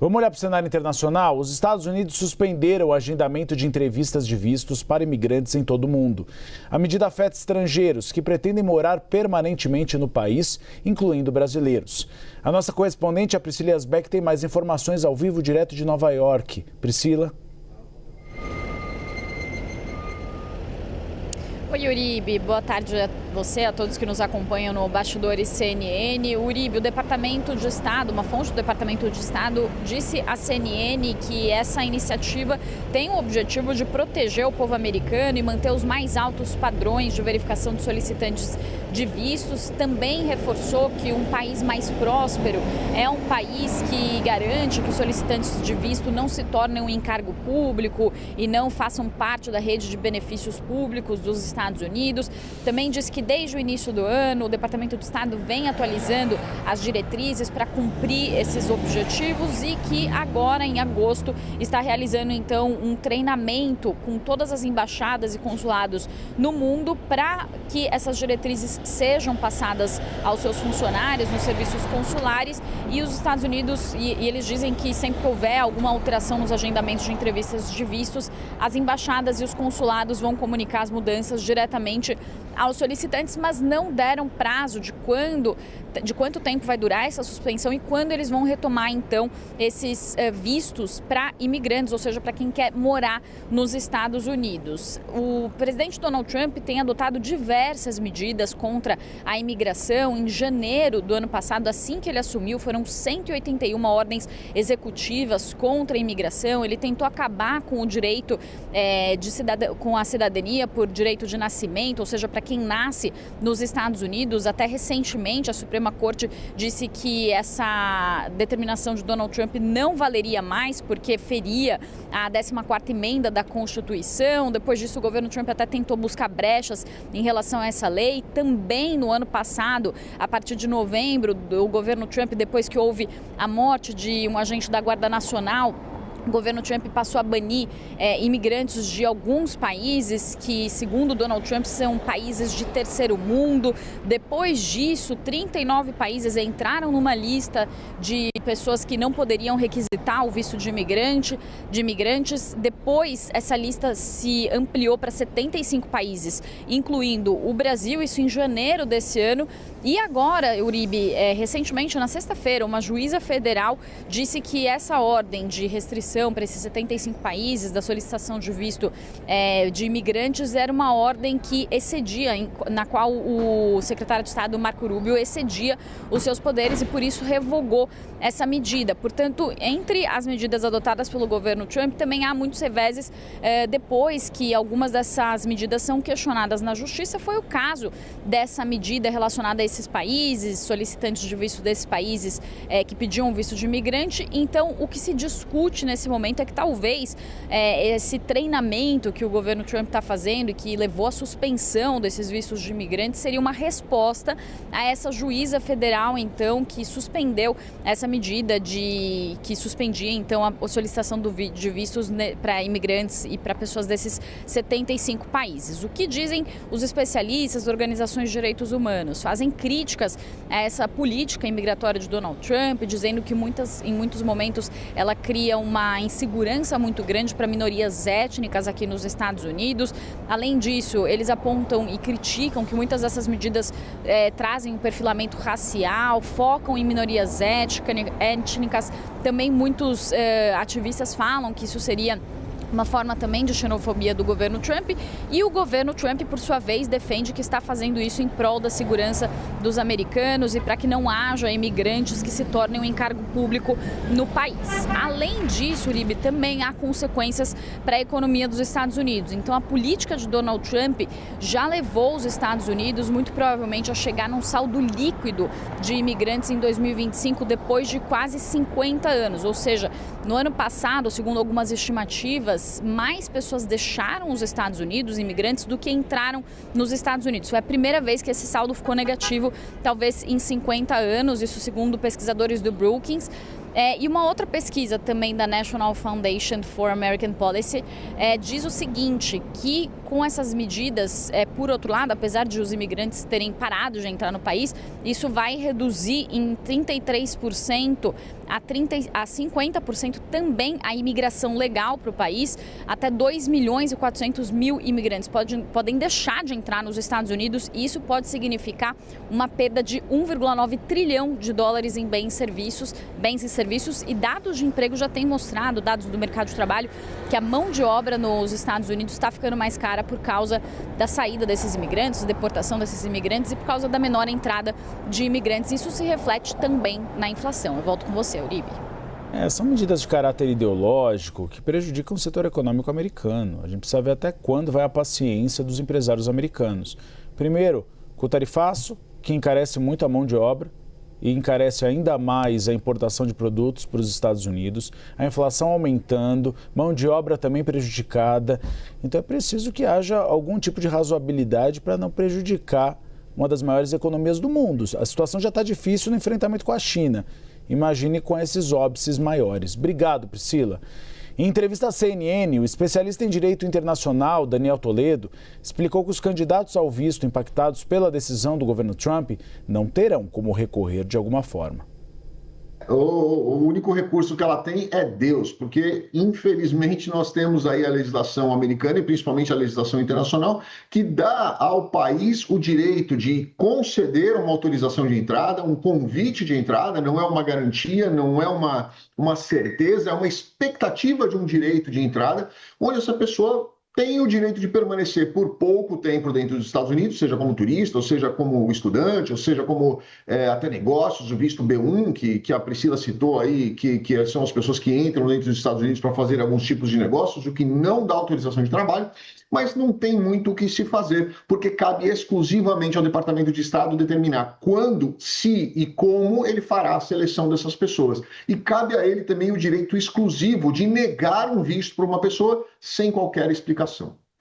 Vamos olhar para o cenário internacional? Os Estados Unidos suspenderam o agendamento de entrevistas de vistos para imigrantes em todo o mundo. A medida afeta estrangeiros que pretendem morar permanentemente no país, incluindo brasileiros. A nossa correspondente, a Priscila Asbeck, tem mais informações ao vivo direto de Nova York. Priscila. Oi, Uribe. Boa tarde a você, a todos que nos acompanham no Bastidores CNN. Uribe, o Departamento de Estado, uma fonte do Departamento de Estado, disse à CNN que essa iniciativa tem o objetivo de proteger o povo americano e manter os mais altos padrões de verificação de solicitantes de vistos. Também reforçou que um país mais próspero é um país que garante que os solicitantes de visto não se tornem um encargo público e não façam parte da rede de benefícios públicos dos Estados Unidos. Também disse que desde o início do ano o Departamento de Estado vem atualizando as diretrizes para cumprir esses objetivos e que agora, em agosto, está realizando então um treinamento com todas as embaixadas e consulados no mundo para que essas diretrizes sejam passadas aos seus funcionários nos serviços consulares. E os Estados Unidos, e eles dizem que sempre que houver alguma alteração nos agendamentos de entrevistas de vistos, as embaixadas e os consulados vão comunicar as mudanças diretamente aos solicitantes, mas não deram prazo de quanto tempo vai durar essa suspensão e quando eles vão retomar então esses vistos para imigrantes, ou seja, para quem quer morar nos Estados Unidos. O presidente Donald Trump tem adotado diversas medidas contra a imigração. Em janeiro do ano passado, assim que ele assumiu, foram 181 ordens executivas contra a imigração. Ele tentou acabar com o direito com a cidadania por direito de nascimento, ou seja, para quem nasce nos Estados Unidos. Até recentemente, a Suprema Corte disse que essa determinação de Donald Trump não valeria mais porque feria a 14ª emenda da Constituição. Depois disso, o governo Trump até tentou buscar brechas em relação a essa lei. Também no ano passado, a partir de novembro, o governo Trump, depois que houve a morte de um agente da Guarda Nacional, o governo Trump passou a banir imigrantes de alguns países que, segundo Donald Trump, são países de terceiro mundo. Depois disso, 39 países entraram numa lista de pessoas que não poderiam requisitar o visto de imigrantes. Depois, essa lista se ampliou para 75 países, incluindo o Brasil, isso em janeiro desse ano. E agora, Uribe, recentemente, na sexta-feira, uma juíza federal disse que essa ordem de restrição para esses 75 países da solicitação de visto de imigrantes era uma ordem que excedia, na qual o secretário de Estado, Marco Rubio, excedia os seus poderes e por isso revogou essa medida. Portanto, entre as medidas adotadas pelo governo Trump, também há muitos reveses depois que algumas dessas medidas são questionadas na justiça. Foi o caso dessa medida relacionada a esses países, solicitantes de visto desses países que pediam visto de imigrante. Então, o que se discute nesse momento é que talvez esse treinamento que o governo Trump está fazendo e que levou à suspensão desses vistos de imigrantes seria uma resposta a essa juíza federal, então, que suspendeu essa medida que suspendia, então, a solicitação de vistos para imigrantes e para pessoas desses 75 países. O que dizem os especialistas, organizações de direitos humanos? Fazem críticas a essa política imigratória de Donald Trump, dizendo que em muitos momentos ela cria uma insegurança muito grande para minorias étnicas aqui nos Estados Unidos. Além disso, eles apontam e criticam que muitas dessas medidas trazem um perfilamento racial, focam em minorias étnicas. Também muitos ativistas falam que isso seria uma forma também de xenofobia do governo Trump, e o governo Trump, por sua vez, defende que está fazendo isso em prol da segurança dos americanos e para que não haja imigrantes que se tornem um encargo público no país. Além disso, Uribe, também há consequências para a economia dos Estados Unidos. Então, a política de Donald Trump já levou os Estados Unidos, muito provavelmente, a chegar num saldo líquido de imigrantes em 2025, depois de quase 50 anos. Ou seja, no ano passado, segundo algumas estimativas, mais pessoas deixaram os Estados Unidos, imigrantes, do que entraram nos Estados Unidos. Foi a primeira vez que esse saldo ficou negativo, talvez em 50 anos, isso segundo pesquisadores do Brookings. E uma outra pesquisa também da National Foundation for American Policy diz o seguinte, que com essas medidas, por outro lado, apesar de os imigrantes terem parado de entrar no país, isso vai reduzir em 33% a 50% também a imigração legal para o país. Até 2.400.000 imigrantes podem deixar de entrar nos Estados Unidos e isso pode significar uma perda de 1,9 trilhão de dólares em bens e serviços, e dados de emprego já têm mostrado, dados do mercado de trabalho, que a mão de obra nos Estados Unidos está ficando mais cara por causa da saída desses imigrantes, deportação desses imigrantes e por causa da menor entrada de imigrantes. Isso se reflete também na inflação. Eu volto com você, Uribe. São medidas de caráter ideológico que prejudicam o setor econômico americano. A gente precisa ver até quando vai a paciência dos empresários americanos. Primeiro, com o tarifaço, que encarece muito a mão de obra e encarece ainda mais a importação de produtos para os Estados Unidos, a inflação aumentando, mão de obra também prejudicada. Então é preciso que haja algum tipo de razoabilidade para não prejudicar uma das maiores economias do mundo. A situação já está difícil no enfrentamento com a China. Imagine com esses óbices maiores. Obrigado, Priscila. Em entrevista à CNN, o especialista em direito internacional, Daniel Toledo, explicou que os candidatos ao visto impactados pela decisão do governo Trump não terão como recorrer de alguma forma. O único recurso que ela tem é Deus, porque infelizmente nós temos aí a legislação americana e principalmente a legislação internacional que dá ao país o direito de conceder uma autorização de entrada, um convite de entrada, não é uma garantia, não é uma certeza, é uma expectativa de um direito de entrada, onde essa pessoa tem o direito de permanecer por pouco tempo dentro dos Estados Unidos, seja como turista, ou seja como estudante, ou seja como até negócios, o visto B1, que a Priscila citou aí, que são as pessoas que entram dentro dos Estados Unidos para fazer alguns tipos de negócios, o que não dá autorização de trabalho, mas não tem muito o que se fazer, porque cabe exclusivamente ao Departamento de Estado determinar quando, se e como ele fará a seleção dessas pessoas. E cabe a ele também o direito exclusivo de negar um visto para uma pessoa sem qualquer explicação.